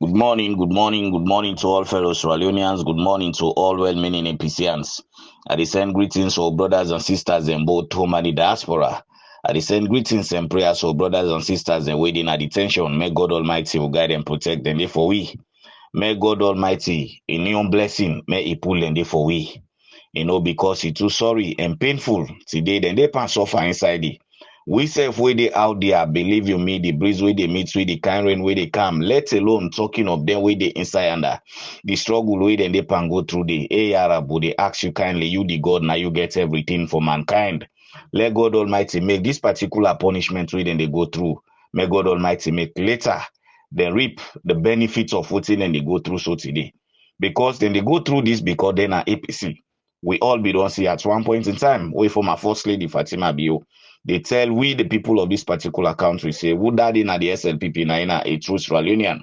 Good morning to all fellow Sierra Leoneans. Good morning to all well-meaning APCians. I send greetings to brothers and sisters in both home and the diaspora. I send greetings and prayers to brothers and sisters in waiting at detention. May God Almighty will guide and protect them for we. May God Almighty, in your blessing, may He pull them for we. Because He too sorry and painful today, then they can suffer inside it. We self way they out there, believe you me, the breeze way they meet with the kind rain way they come, let alone talking of them way they inside under the struggle way then they can go through the Arabu, they ask you kindly, you the God, now you get everything for mankind. Let God Almighty make this particular punishment way then they go through. May God Almighty make later they reap the benefits of what then they go through so today. Because then they go through this because then are APC. We all be don't see at one point in time, way for my first lady Fatima Bio. They tell we the people of this particular country say, would that in the SLPP na a true Sierra Leonean?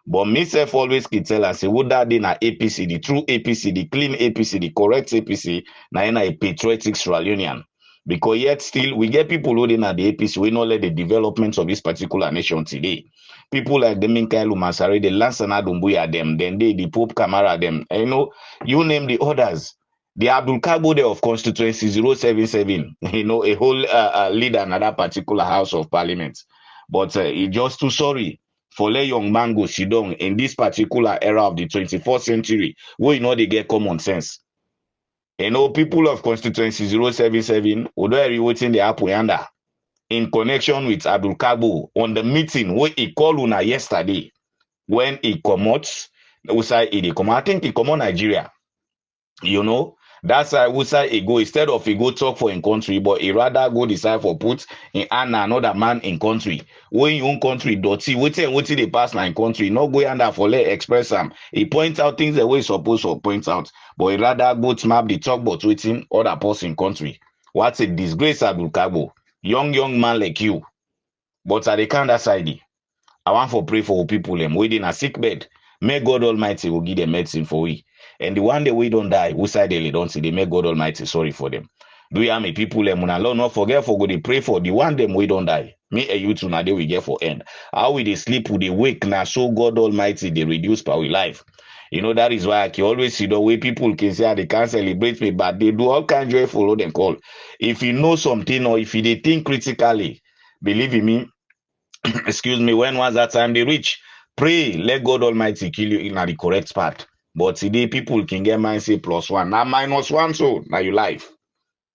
But myself always can tell and say, would that in a APC, the true APC, the clean APC, the correct APC, na a patriotic Sierra Leonean. Because yet still we get people who in the APC, we not let the developments of this particular nation today. People like the Minkailu Masare, the Lansana Dumbuya them, then the Pope Kamara them, you name the others. The Abdul Kabo of constituency 077, a whole leader in that particular house of parliament. But he just too sorry for let young man go sit down in this particular era of the 21st century, where they get common sense. People of constituency 077, although are waiting the Apuyanda in connection with Abdul Kabo on the meeting where he called Una yesterday when he comes, I think he come on Nigeria. That's why we say he go instead of he go talk for in country, but he rather go decide for put in another man in country. When your own country dirty, waiting they pass in country, not go under for let express them. He point out things the way he's supposed to point out, but he rather go to map the talk about waiting other person in country. What's a disgrace, Abdul Kabo? Young man like you. But at the kind side, I want for pray for people them waiting a sick bed. May God Almighty will give them medicine for we. And the one day we don't die, we side they don't see, they make God Almighty sorry for them. Do you have me people them Lord not forget for go they pray for the one them we don't die. Me and you two now they we get for end. How we they sleep, we they wake now, so God Almighty they reduce power life. That is why I can always see the way people can say they can't celebrate me, but they do all kinds of follow them call. If you know something or if they think critically, believe in me, excuse me, when was that time they reach? Pray, let God Almighty kill you in the correct path. But today people can get mine say +1. Now -1, so now you life.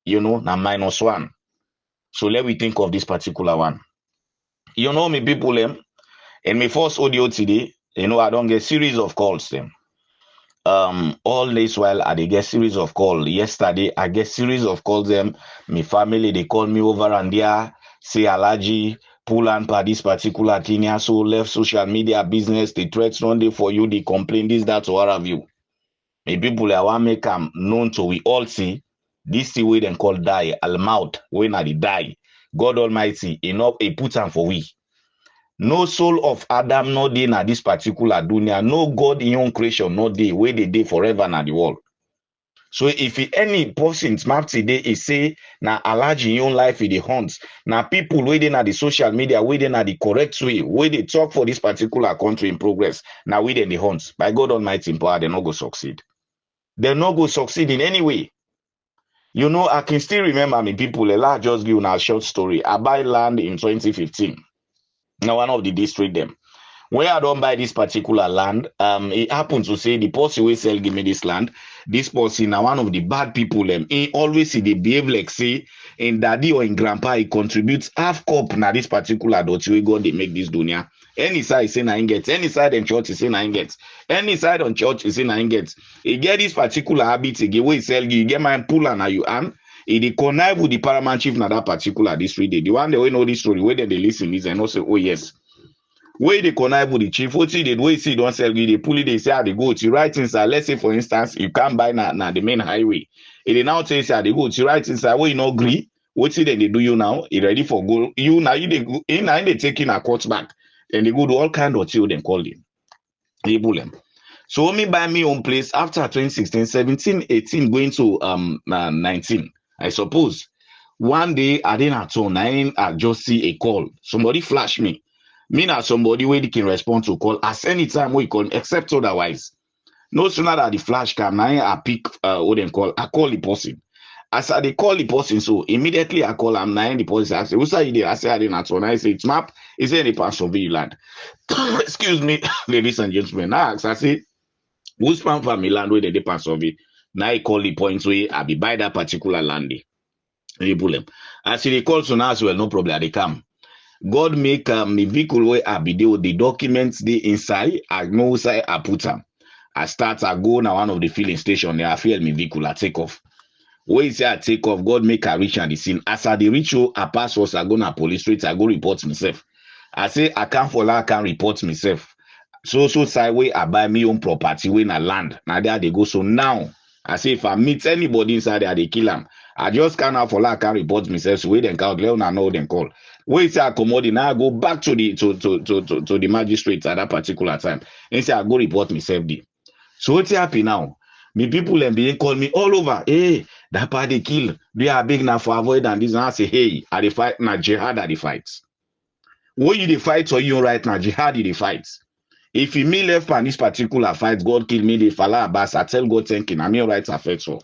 Now -1. So let we think of this particular one. Me people them. In my first audio today, I don't get series of calls them. All this while I get series of calls. Yesterday I get series of calls them. My family they call me over and there, say Alaji, pull and per this particular thing here, so left social media business, the threats one day for you, they complain this, that, or have you. The people I want make them known to we all see this the way they call die al mouth when I die. God Almighty enough a put on for we. No soul of Adam no day na this particular dunya. No God in your creation no day where they day forever na the world. So if any person map today is say na allergy in your life in the hunts, na people waiting at the social media, waiting at the correct way, where they talk for this particular country in progress, now within the hunts. By God Almighty in power, they not go succeed. They not go succeed in any way. I can still remember me people, a just give a short story. I buy land in 2015. Now one of the district them. Where I don't buy this particular land, it happens to say the person will sell give me this land. This person now one of the bad people he always see they behave like say in daddy or in grandpa he contributes half cup na this particular dot we go they make this dunya. Any side say na gets, any side in church is say na gets, any side on church is say na gets. He get this particular habit again where he sell you get my pull and you and he connive with the paramount chief na that particular district. The one they know this story where they listen is and also oh yes. Where they connive with the chief, what they do, see don't sell you, they pull it, they say they go to right inside. Let's say for instance, you can't buy na the main highway. They now say they go to right inside where you not agree. What they do you now? You ready for goal? You now they go in now they taking a court back. And they go to all kind of children call them. They pull them. So me buy me own place after 2016, 17, 18, going to 19. I suppose. One day I didn't at home, I just see a call. Somebody flash me. Me na somebody where they can respond to call as anytime we call, except otherwise. No sooner that the flash cam, now I pick what they call, I call the person. As I they call the person, so immediately I call am now the person. I say, who's that you? I say I didn't answer. I say it's map. Is there any part of the land? Excuse me, ladies and gentlemen. Now I say, who's from family land where they pass of it? Now I call the point where I be buy that particular land. They pull them. As they call so now as well, no problem. They come. God make me vehicle where I be there, the documents they inside. I know say I put them. I start. I go now one of the filling station. There I feel me vehicle. I take off. When you say I take off, God make a reach at the scene. As I the reach, I pass us. I go na police street. I go report myself. I say I can't follow. I can't report myself. So side way I buy me own property when I land. Now there they go. So now I say if I meet anybody inside there, they kill them. I just can't follow. I can't report myself. So wait and count. Let I know them call. When say I commodity, now I go back to the to the magistrate at that particular time. And say I go report myself there. So what's happy now? Me people and being call me all over. Hey, that part they kill. They are big now for avoid and this. And I say, hey, are they fight now? Jihad are the fights. What you the fight or you right now? Jihad are the fights. If you me left on this particular fight, God kill me, the Fala Abbas, I tell God thanking, I'm your rights affect so.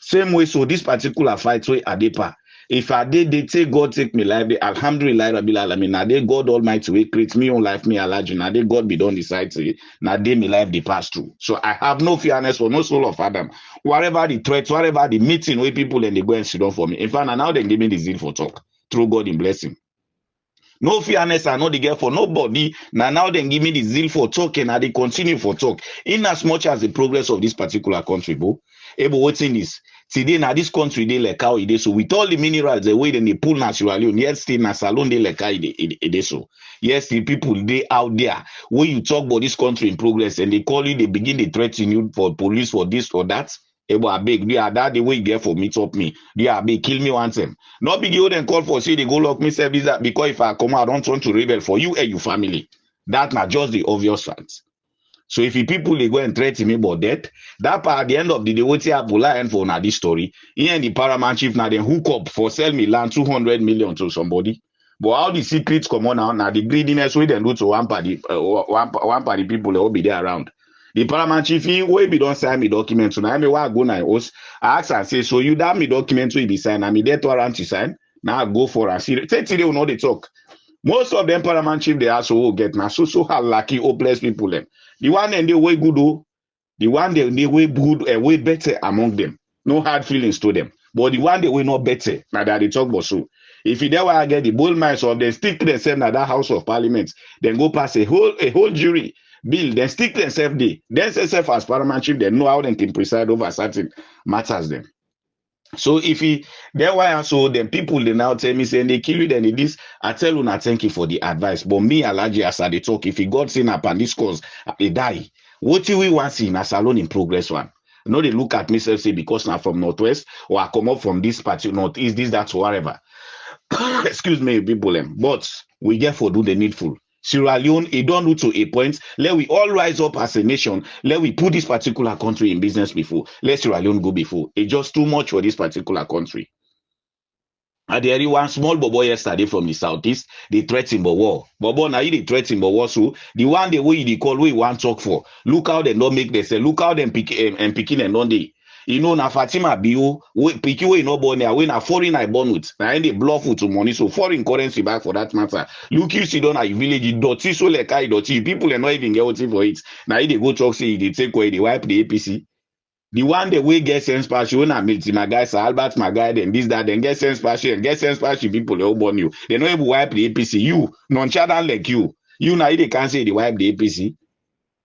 Same way, so this particular fight, way Adepa. If I did, they take God take me life, they Alhamdulillah, Rabbil Alamin, now they God Almighty, we create me on life, me alaji, now they God be done decide to, now they me life, they pass through. So I have no fearness for no soul of Adam. Whatever the threats, whatever the meeting with people and they go and sit down for me. In fact, now they give me the zeal for talk, through God in blessing. No fearness I know the get for nobody. Now they give me the zeal for talking and they continue for talk. In as much as the progress of this particular country, bro. Able waiting is today now this country they like how it is. So with all the minerals the way then they pull naturally, yes, still na salon they like how it is so. Yes, the people they out there when you talk about this country in progress and they call you, they begin to threaten you for police for this or that. Ebo abeg, they are that the way you get for meet up me. They are big, kill me one time. Not big you then call for say they go lock me service that because if I come out, I don't want to rebel for you and your family. That's not just the obvious fact. So if you people they go and threaten me about that, that part at the end of the day, what you have to lie for now this story. He and the paramount chief now then hook up for sell me land 200 million to somebody. But how the secrets come on now the greediness we then do to one party people that will be there around. The paramount chief he will be don't sign me document. So now me why go now host. I ask and say, so you that me document will be signed. I me there to warrant to sign. Now I go for a see. Say today will know they talk. Most of them paramount chief they also will get now. So how lucky hopeless people them. The one and they way good though. The one they way good and way better among them. No hard feelings to them. But the one they way not better. Now that they talk about so. If you there I get the bold minds of them stick to themselves at that House of Parliament, then go pass a whole jury bill, then stick themselves there. Then themselves as paramount chief, they know how they can preside over certain matters them. So if he there why so then people they now tell me saying they kill you then it is I tell you not thank you for the advice. But me Alaji as I they talk, if he got seen up and this cause they die. What do we want see in a salon in progress one? No, they look at me say because now from Northwest or I come up from this party, Northeast, this, that, whatever. Excuse me, people, but we therefore do the needful. Sierra Leone, it don't do to a point. Let we all rise up as a nation. Let we put this particular country in business before. Let Sierra Leone go before. It's just too much for this particular country. And there is one small bobo yesterday from the southeast. They threaten the war. Bobo now they threaten the war. So the one the way they call we want talk for. Look how they don't make they say. Look how them picking and don't they. You know, na Fatima Bio, picky way no born there, when a foreign I born with, na they bluff with money, so foreign currency back for that matter. Look, you see, don't a village, dirty, so like I dirty, people are not even getting for it. Now they go talk, say they take away, they wipe the APC. The one the way get sense passion, when I meet my guys, Albert, my guy, then this, that, then get sense passion, people, they all born you. They not able to wipe the APC. You, nonchalant like you now they can't say they wipe the APC.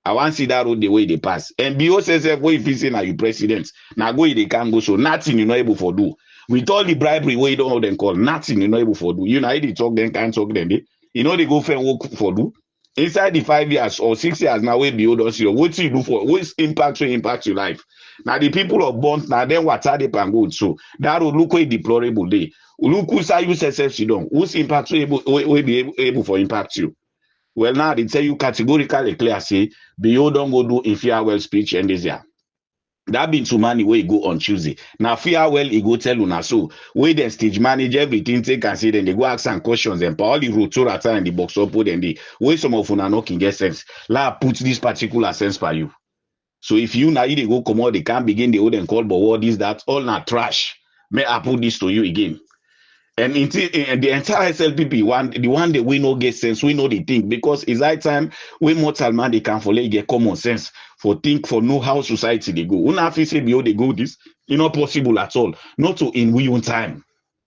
I want to see that road the way they pass. And BO says, what if he's saying, are you president? Now go, they can't go, so nothing you're not able to do. With all the bribery, way you don't know them call, nothing you're not able to do. You know, they talk, then can't talk, then they, you know, they go fair work for do. Inside the 5 years or 6 years now, where BO don't see you, what you do for, what impact your life? Now, the people of Bond, now then what are they can go so that will look a deplorable day. Look who's you yourself, you don't, whose impact will be able for impact you. Well, now they tell you categorically clear, say, BO don't go do a farewell speech and this year. That been to money where he go on Tuesday. Now farewell, he go tell una so. Where the stage manage everything, take and say, then they go ask some questions and all the rotorata and the box up put and the way some of una no can get sense. La put this particular sense for you. So if you now they go come out, they can't begin the old and call but what is that all not trash. May I put this to you again? And in the entire SLPP, the one that we know get sense, we know the thing because it's high time we mortal man they can for get common sense for think for know how society they go. Una have to say behold they go this, it's not possible at all. Not to in we own time.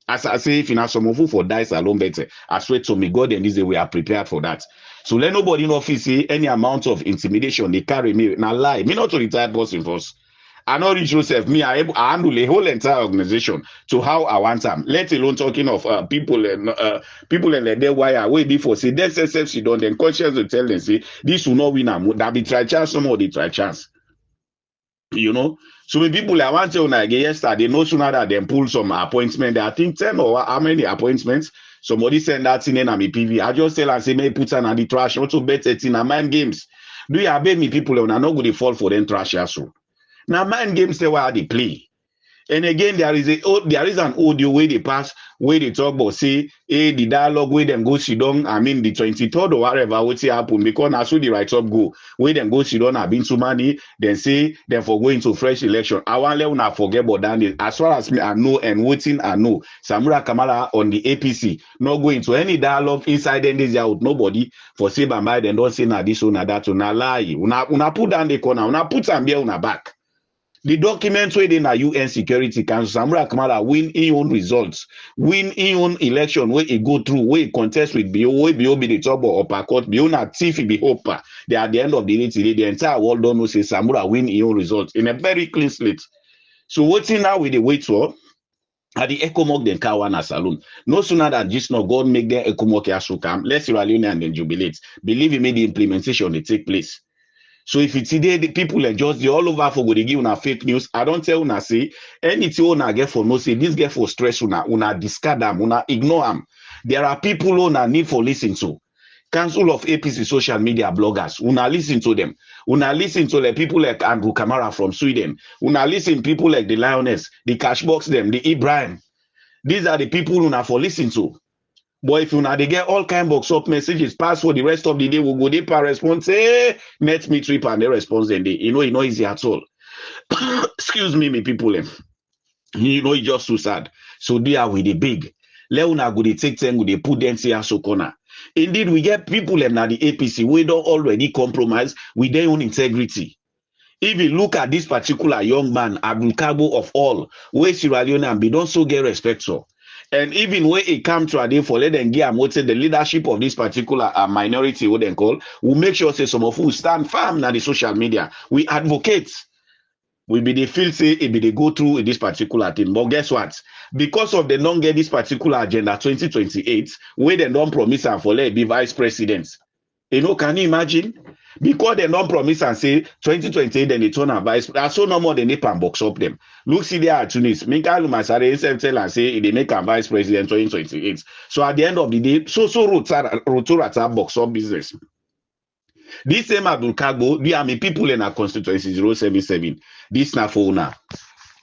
As I say, if you have some of you for dice alone better, I swear to me, God and this day we are prepared for that. So let nobody in office say any amount of intimidation they carry me. Now lie, me not to retired person first. I not reach yourself. Me, I handle the whole entire organization to how I want them. Let alone talking of people and their wire way before say that's self she done. Then conscience will tell them say this will not win. That be try chance. Some of the try chance. You know. So many people I want to again yesterday. No sooner that they pull some appointment. I think 10 or how many appointments. Somebody send that in and me PV. I just tell and say me put on the trash. Not to bet it in a mind games. Do you obey me people? And I'm not going to fall for them trash also. Now, mind games say where they play. And again, there is an audio where they pass, where they talk about, say, hey, the dialogue where them go sit down, I mean, the 23rd or whatever, what happen, because now so the right up go, where them go sit down, have been too many, then say, then for going to fresh election. I want to not forget about that. As far as me, I know, and waiting, I know, Samura Kamala on the APC, not going to any dialogue inside and this out, nobody, for say, by then don't say, na this, na that, na lie. Una put down the corner, una put some beer on a back. The document where in a UN Security Council, Samura Kamala win his own results, win his own election where he go through, where he contest with BO, where BO be the top of upper court, BO na thief be hopper. They at the end of the day today, the entire world don't know say Samura win his own results in a very clean slate. So what's now with the wait for? At the Ecomog then Kawana Saloon. No sooner than just now God make their Ecomog Yasukam, let's Sierra Leone and then jubilate. Believe me, the implementation they take place. So if it's today, the people are just all over for go they give una fake news. I don't tell una say anything una get for no say this get for stress una discard them, una ignore them. There are people una need for listen to. Council of APC social media bloggers, una listen to them. Una listen to the people like Andrew Kamara from Sweden. Una listen to people like the Lioness, the Cashbox them, the Ibrahim. These are the people una for listen to. But if you now they get all kind of box up messages, pass for the rest of the day, we'll go there per response, say, net me trip and they response then they, it's not easy at all. Excuse me, people. You know, it's just too sad. So they are with the big. Leona go they take them, go they put them here so corner. Indeed, we get people in the APC, we don't already compromise with their own integrity. If you look at this particular young man, Abdul Kabo of all, where Sierra Leone and be don't so get respect so. And even when it comes to a day for let them get the leadership of this particular minority, what they call, we make sure say some of who stand firm na the social media. We advocate. We be the feel say it be they go through in this particular thing. But guess what? Because of the non get this particular agenda 2028, where they don't promise and for let be vice president. You know, can you imagine? Because they don't promise and say 2028, then they turn a vice. That's so no more than they can box up them. Look, see there at Tunis. Michael Masare himself tell and say they make a vice president 2028. So at the end of the day, so rotorata box up business. This same Abdul Kagbo, there are people in our constituency 077. This na for una.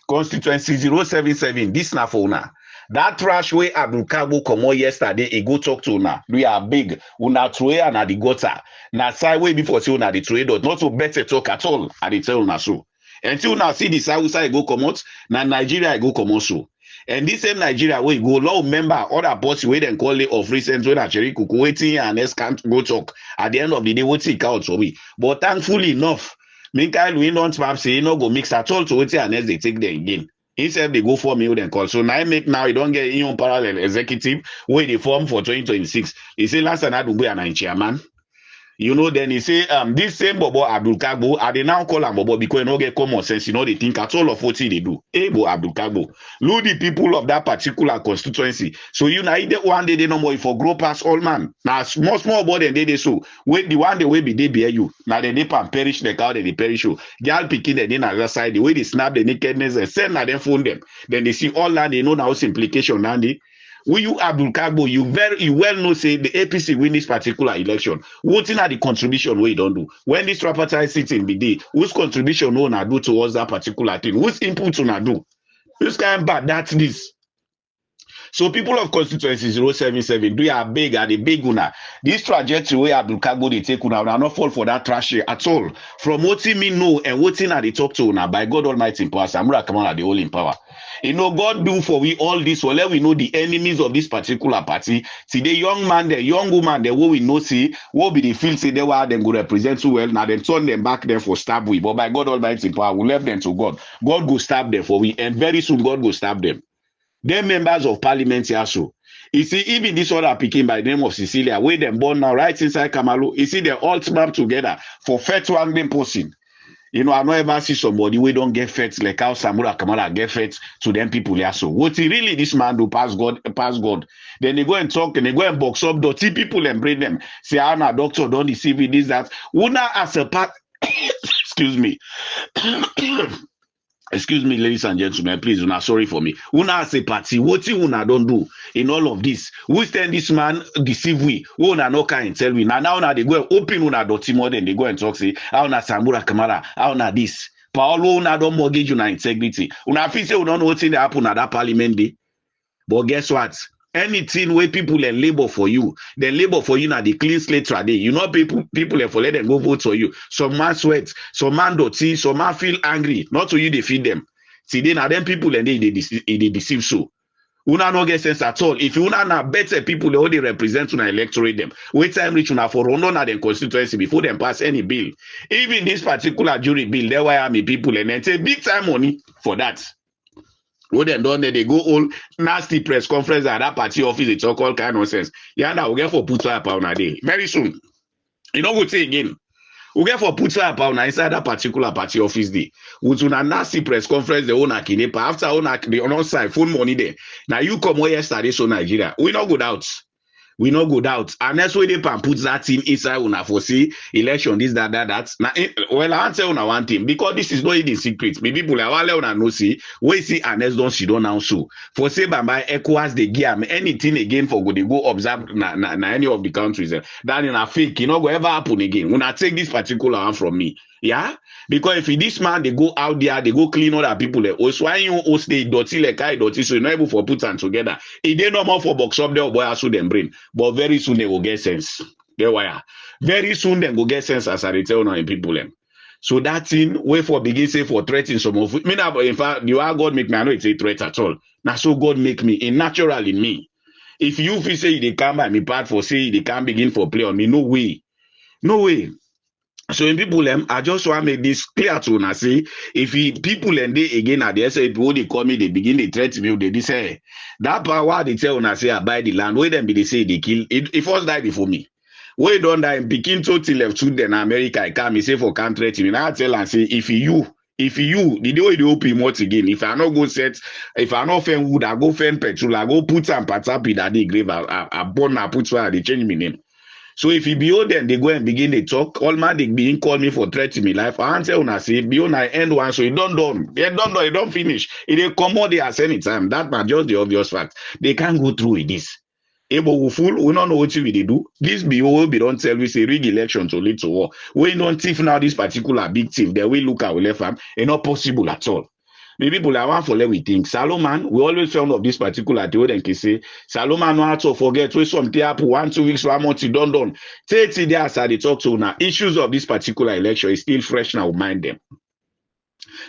Constituency 077. This na for una. That trash way Abdul Kagbo come on yesterday, he go talk to una. We are big. Una throw and at the gutter. Na side way before see una the trade not to better talk at all. And they tell una so. Until now see the side go come out, na Nigeria go come also. And this same Nigeria where you go, law member, other boss wait and call it of recent when actually waiting and else can't go talk. At the end of the day, what's it out for me? But thankfully enough, Michael we don't perhaps say no go mix at all to wait and else they take them again. Instead they go for me then call. So now you don't get in parallel executive where they form for 2026. He say last night will be an chairman. You know, then he say, this same Bobo Abdul Kagbo, I they now call him Bobo because you don't get common sense, you know, they think at all of what they do. Ebo Abdul Kagbo. Look the people of that particular constituency. So you know, either one day they no more for grow past all man. Now small boy than they so. Wait, the one day will be they bear you. Now they can perish the cow, they perish you. Girl picking the then other side, the way they snap the nakedness and send na them phone them. Then they see all that they know now implication, Nandy. Will you Abdul Kagbo, you well know say the APC win this particular election. What in are the contribution we don't do? When this tripartite sitting be there, whose contribution we na do towards that particular thing? Whose input we na do? This kind of bad that's this. So people of constituency 077, do you beg at the big una? This trajectory where Abdul Kagbo they take una not fall for that trash at all. From what me know and what in they talk to una by God Almighty in power, Samura Kamala the all in power. You know, God do for we all this, so let we know the enemies of this particular party. See the young man, the young woman, the what we know see, what be the field say they were them go represent too well. Now then turn them back there for stab we. But by God Almighty in power, we left them to God. God go stab them for we, and very soon God go stab them. They're members of parliament here, so. You see, even this other picking by the name of Cecilia, where them born now, right inside Kamalu, you see, they're all smacked together for fair to hang them posting. You know, I don't ever see somebody we don't get fed like how Samura Kamala get fed to them people here. So, what he really this man do pass God. Then they go and talk and they go and box up dirty people and bring them. Say, I'm a doctor, don't deceive me, this, that. Una as a part, excuse me. Excuse me, ladies and gentlemen, please, una sorry for me. Una as a party, what you una don't do in all of this? Who stand this man deceive we? Who una no can tell we? Now una they go and open una dirty more than they go and talk say, how una Samura Kamara, how una this? Paolo una don't mortgage una integrity. Una feel say we don't know what's in the happen at that parliament day. But guess what? Anything where people and labor for you, they labor for you now the clean slate today. You know people for let them go vote for you. Some man sweat, some man dirty, some man feel angry. Not to you they feed them. See then are them people and they deceive so. Una no get sense at all. If you una na better people they only represent una electorate them. Wait time reach una for run on them constituency before them pass any bill. Even this particular jury bill, there why me people and then take big time money for that. When they done they go all nasty press conference at that party office, they talk all kind of nonsense. Yeah, now we get for put up on a day. Very soon. You know what say again? We get for put up on inside that particular party office day. With una nasty press conference, they own a kinepa. After they on side phone money there. Now you come here yesterday so Nigeria. We not good out. We no go doubt. And that's why they can put that thing inside una for see election, this, that. Now, well, I answer una one thing because this is not even secret. Maybe people are all una no see. We see Anes don't she don't now so. For say by ECOWAS they give anything again for go they go observe na any of the countries. That in a fake, you know, go ever happen again. When I take this particular one from me. Yeah, because if this man they go out there, they go clean other people. Also, why you host the dirty like I dirty, so you're not able for put them together. It they no more for box up there, boy, so them brain. But very soon they will get sense. There why. Very soon they go get sense as I tell now people them. So that thing wait for begin say for threatening some of me now. In fact, you are God make me. I know it's a threat at all. Now so God make me a natural in me. If you feel say they come by me part for say they can't begin for play on me, no way, no way. So in people I just want to make this clear to una say if people and they again at the say people they call me they begin they threat me they say that power they tell una say I buy the land where them be they say they kill it first die before me. We don't die begin to till left to then America I come me say for can't threat me. Now I tell and say if you the day they open once again, if I not go set, if I not find wood, I go find petrol, I go put some parts up in that grave, I burn, I put so they change my name. So if you behold them, they go and begin to talk. All man they begin call me for threatening me life. I answer when I say beyond I end one, so it don't finish. It they come out there at any time. That man just the obvious fact. They can't go through with this. Able we fool, we don't know what we do. This will be don't tell we say rig election to lead to war. We don't thief now this particular big thief. They will look at we left hand. It's not possible at all. The people I want for let we think. Salomon, we always found of this particular theory and can say Salomon no have to forget we something happen 1-2 weeks, 1 month, you don't. 30 days as they talk to now. Issues of this particular election is still fresh now, mind them.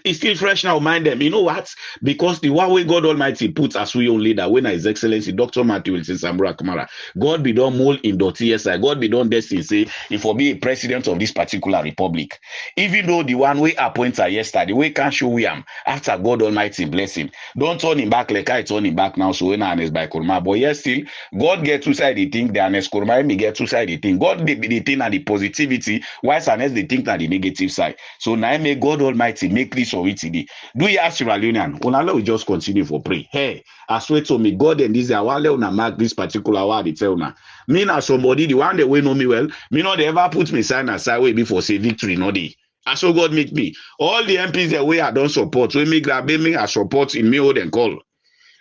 It's still fresh now, mind them. You know what? Because the one way God Almighty puts as we own leader, when His Excellency Dr. Matthew Wilson Samura Kamara, God be done mold in .TSI, God be done destiny, say, if for be a president of this particular republic. Even though the one way appointed yesterday, we can't show him after God Almighty blessing. Don't turn him back like I turn him back now, so when I by Kurma. But yes, still, God get two sides, they think, the honest Kurma, me get two sides, they think. God they think that the positivity, whilst honest they think that the negative side. So now may God Almighty make this or it today. Do you ask Sierra Leonean? Onala will just continue for pray. Hey, I swear to me, God and this I will mark this particular word they tell now. Me now somebody, the one that way know me well, me not they ever put me sign aside way before say victory, no day. And so God make me. All the MPs that way I don't support, when me grab me, I support in me hold and call.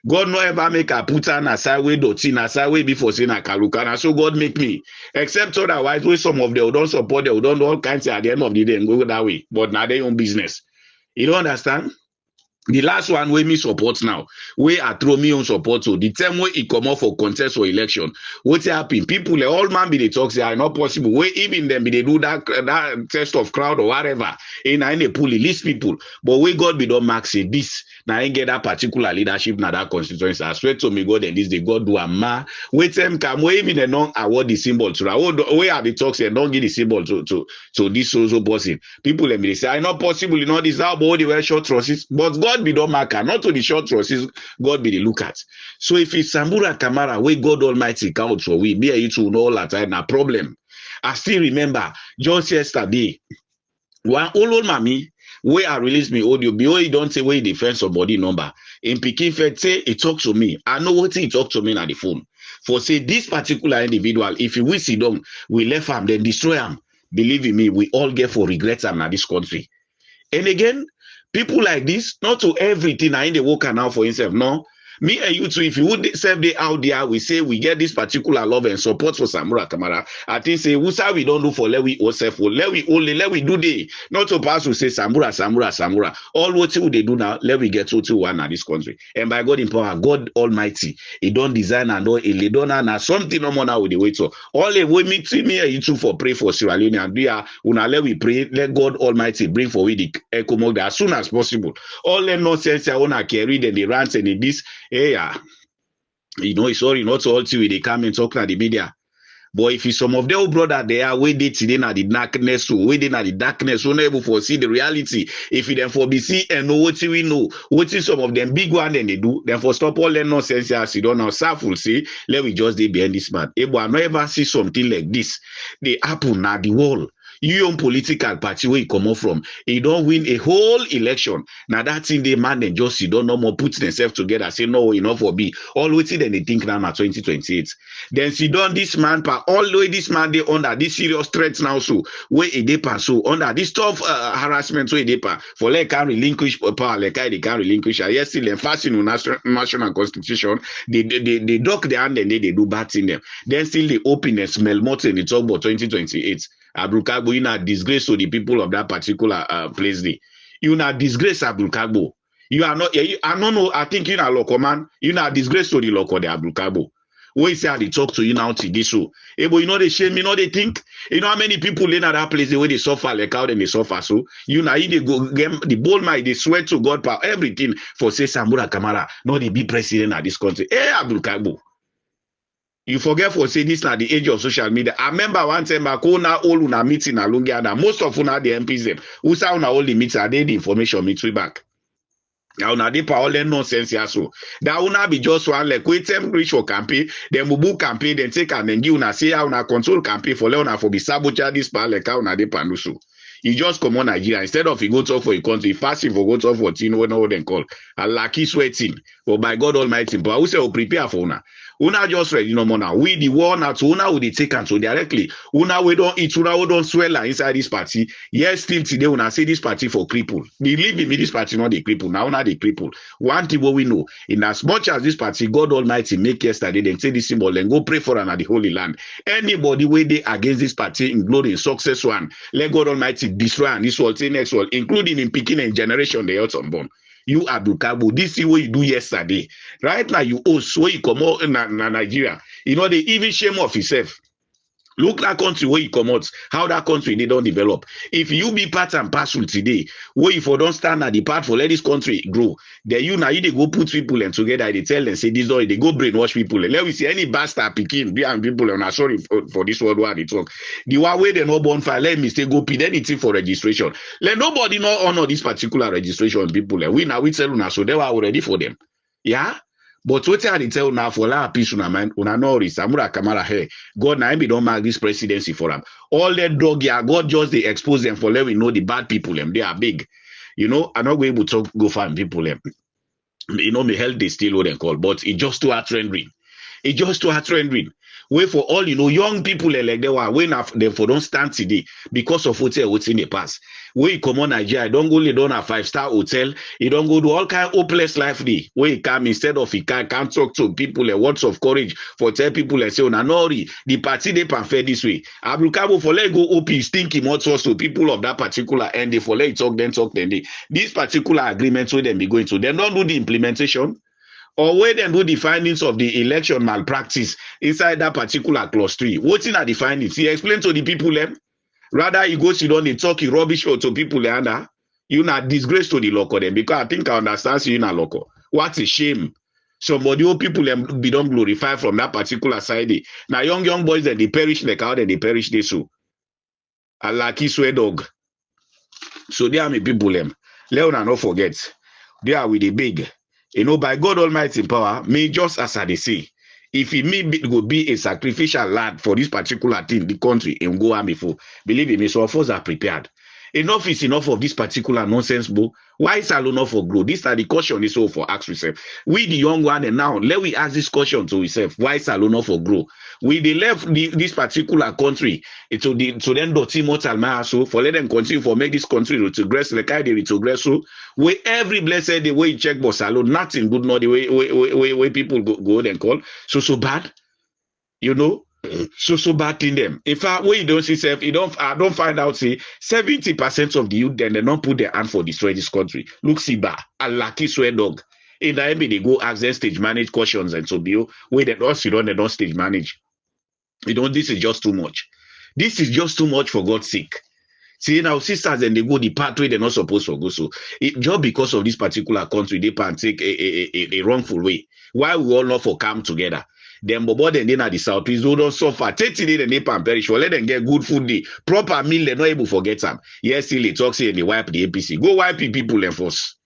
God no ever make a put on aside way doti na aside way before saying a karukana. So God make me. Except otherwise, where some of them don't support, they don't do all kinds at the end of the day and go that way. But now they own business. You don't understand? The last one wey me support now, wey I throw me on support to the time wey e comot for contest for election, wetin happen? People all man be dey talk say not possible. Wey even them be dey do that test of crowd or whatever, and na dey pull list people. But wey God be don mark say this, na him get that particular leadership na that constituency. I swear to me God and this day God do am ma. Wey them come wey even dem don award the symbol to wey I dey talk say don give the symbol to this so person. People dem dey say not possible, you know this how but they wear short trousers, but God be don't mark, not to the short trousers, God be the look at. So if it's Sambura Kamara, where God Almighty count for we, me and you two know all that time, no problem. I still remember just yesterday, one old mommy, where I released me audio, before he don't say where he defends somebody number. In Pikin Fed say he talked to me. I know what he talked to me on the phone. For say this particular individual, if he will sit down, we left him, then destroy him. Believe in me, we all get for regrets in this country. And again, people like this, not to everything I in the work now for himself. No. Me and you too, if you would serve the out there, we say we get this particular love and support for Sambura Kamara. I think say we don't do for let we ourselves for let we do the not to pass to say Sambura. All what they do now, let we get to one in this country. And by God in power, God Almighty, He don't design and don't He don't and something no more now with the way so. All the way me and you too for pray for Sierra Leone and we are let we pray, let God Almighty bring for we the ECOMOG as soon as possible. All the nonsense I wanna carry then the rants and the this. Hey, you know, sorry, not all till they come and talk to the media. But if it's some of them brother they are waiting today na the darkness, so waiting at the darkness, so able to see the reality. If you then for be see and know what we know, what is some of them big one then they do, then for stop all that nonsense as you don't know, self will say, let we just be behind this man. Able I never see something like this. They happen na the wall. You own political party where you come up from, you don't win a whole election. Now that thing they man and just you don't no more put themselves together, say no, enough for be. All wait then they think now 2028. Then see done this man all the way this man they under this serious threats now so where a depa so under this tough harassment where depa for like can relinquish power like they can relinquish. Yes, still enforcing on national constitution. They duck their hand and they do bad in them. Then still they open and smell more and they talk about 2028. Abrukagbo, you not disgrace to the people of that particular place there. You not disgrace Abrukagbo. You are not, I don't know, I think you not local man. You not disgrace to the local the Abrukagbo. When you say how they talk to you now to this so. Hey, but you know they shame, you know they think. You know how many people in that place the way they suffer like how they suffer so. You know they go get the bold mind, they swear to God power, everything for say Sambura Kamara, not they be president of this country. Hey Abrukagbo. You forget for say this now the age of social media. I remember one time back now all una meeting along and most of una the MPs them. Who say una all the meeting are they the information me to back. Now una dey all the nonsense here so. That una be just one like wait them reach for campaign, then mubu campaign, then take and then give una say how una control campaign for let una for be sabotage this part like how una dey panusu. You just come on Nigeria instead of you go talk for a country, fasting for go talk for thing when all them call a lucky sweating. But by God Almighty, but I will say oh, prepare for una. Una just ready no more now. We the war now to una will they take and so directly. Una we don't eat, una we don't swell inside this party. Yes, still today una say this party for cripple. Believe me, this party not the cripple. Now una the cripple. One thing what we know, in as much as this party, God Almighty make yesterday, then say this symbol and go pray for an at the Holy Land. Anybody way they against this party, including success one, let God Almighty destroy and this will say next one, including in picking and generation they out unborn. You Abdulkabo, this is what you do yesterday. Right now, you also you come out in Nigeria. You know, they even shame of yourself. Look that country where you come out, how that country they don't develop. If you be part and parcel today, where if you don't stand at the part for let this country grow, then you now you they go put people and together, they tell them say this or they go brainwash people. Let me see any bastard picking behind people and I'm sorry for this word where they talk. The one way they no bonfire, let me say go pay anything for registration. Let nobody know honor this particular registration people. And we now we tell una so they were already for them. Yeah. But what I tell now for la peace una mind, una know Sambura Kamara here. God now be don't mark this presidency for them. All that dog yeah, God just they expose them for let we know the bad people them. They are big. You know, I'm not going to talk go find people them. You know, me health they still what they call, but it just too hard trending. It just too hard trending. Wait for all you know, young people like they were when they for don't stand today because of hotel what's in the past. Where you come on Nigeria, don't go lay down a 5-star hotel, you don't go do all kind of hopeless life day. Where you come instead of you can't talk to people and words of courage for tell people and say, oh, Nori, the party they prefer this way. Abrukabo for let go OP stinky more to people of that particular and they for let talk then. This particular agreement where they be going to, they don't do the implementation. Or where they do the findings of the election malpractice inside that particular clause 3. What's in the findings? He explained to the people them. Rather, he goes, you don't talk rubbish to people and you not disgrace to the local them because I think I understand you not local. What a shame. Somebody old people them be don't glorify from that particular side. Now young boys that they perish like how they perish they so. A lucky swear dog. So they are my people them. Let us not forget. They are with the big. You know, by God Almighty power, may just as I say, if it may be a sacrificial land for this particular thing, the country, and go on before, believe me, so of us are prepared. Enough is enough of this particular nonsense, bro. Why is alone for grow? This are the caution is all for ask yourself. We the young one and now let we ask this question to ourselves. Why is alone for grow? We they left this particular country to then dirty mortal so for let them continue for make this country retrogress like I they retrogress so where every blessed the way you check boss alone nothing good not the way people go and call so bad, you know. So bad in them. In fact, when you don't see self, I don't find out, say 70% of the youth then they don't put their hand for destroy this country. Look, Siba, a lucky swear dog. In the end, they go ask them stage manage cautions and so be where they don't stage manage. This is just too much. This is just too much for God's sake. See now, sisters and they go the pathway they're not supposed to go. So just because of this particular country, they can take a wrongful way. Why we all not for come together? Them bobo then at the south, please don't suffer. 30 days and they can perish. Well, let them get good food day. Proper meal, they're not able to forget them. Yes, still they talk say and they wipe the APC. Go wipe the people and force.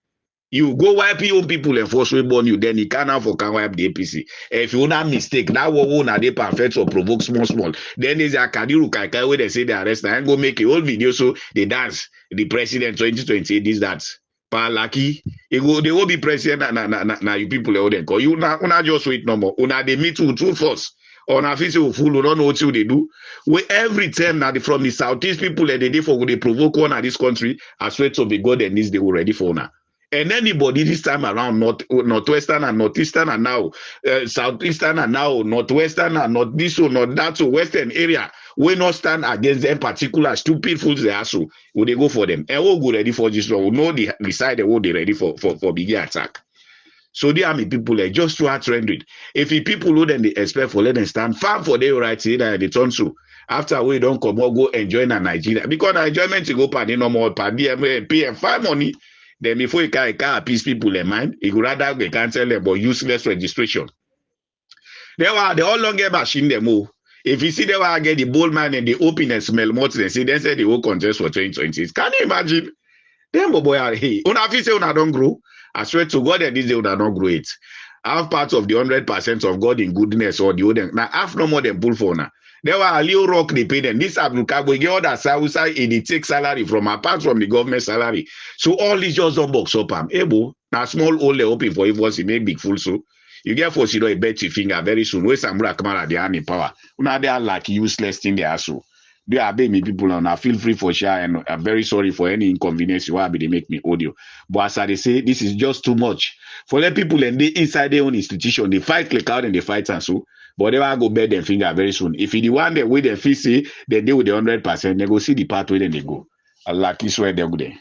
You go wipe your own people and force we born you, then you can't wipe the APC. If you not mistake, that one they perfect or provoke small. Then there's a Kadiru Kaikai where they say they arrest and go make a whole video so they dance the president 2028 this that. Lucky, they will be president na you people all them call you una just wait no more. Una they meet with two force. On a face of fool, don't know what they do. We every time now from the southeast people and they for they provoke one at this country, I swear to be God and this they were ready for now. And anybody this time around, northwestern and northeastern and now southeastern and now northwestern and not this or not that so western area, we not stand against them particular stupid fools they are so will they go for them. And we'll go ready for this one. We'll know the side they will be ready for bigger attack. So they are me people like just to trend it. If the people who then they expect for let them stand farm for their rights in they turn so. After we don't come or go enjoy in Nigeria because enjoyment to go party no more party pay and find money. Then before you can appease people in mind, you would rather they cancel them about useless registration. They all long get machine them all. If you see they will get the bold man and the open and smell more they say they will contest for 2020. Can you imagine? Them boy are hey, una fi say una don't grow. I swear to God that this day una don't grow it. Half part of the 100% of God in goodness or the other. Now half no more than pull for now. There were a little rock they pay them. This Abdulkabo we get all that Southside they take salary from apart from the government salary. So all these just don't box up. Able now small hole they open for if was he make big fool so. You get force you know a bet your finger very soon. Where Samura Kamara they are in power. Una they are like useless thing they are so. They are me people on now. Feel free for share and I'm very sorry for any inconvenience you have they make me audio. But as I say, this is just too much. For let people and they inside their own institution, they fight click out and they fight and so. But they will go bed their finger very soon. If you the one that with their fee say they deal with the 100%, they go see the pathway then they go. Allah, kiss where they go there.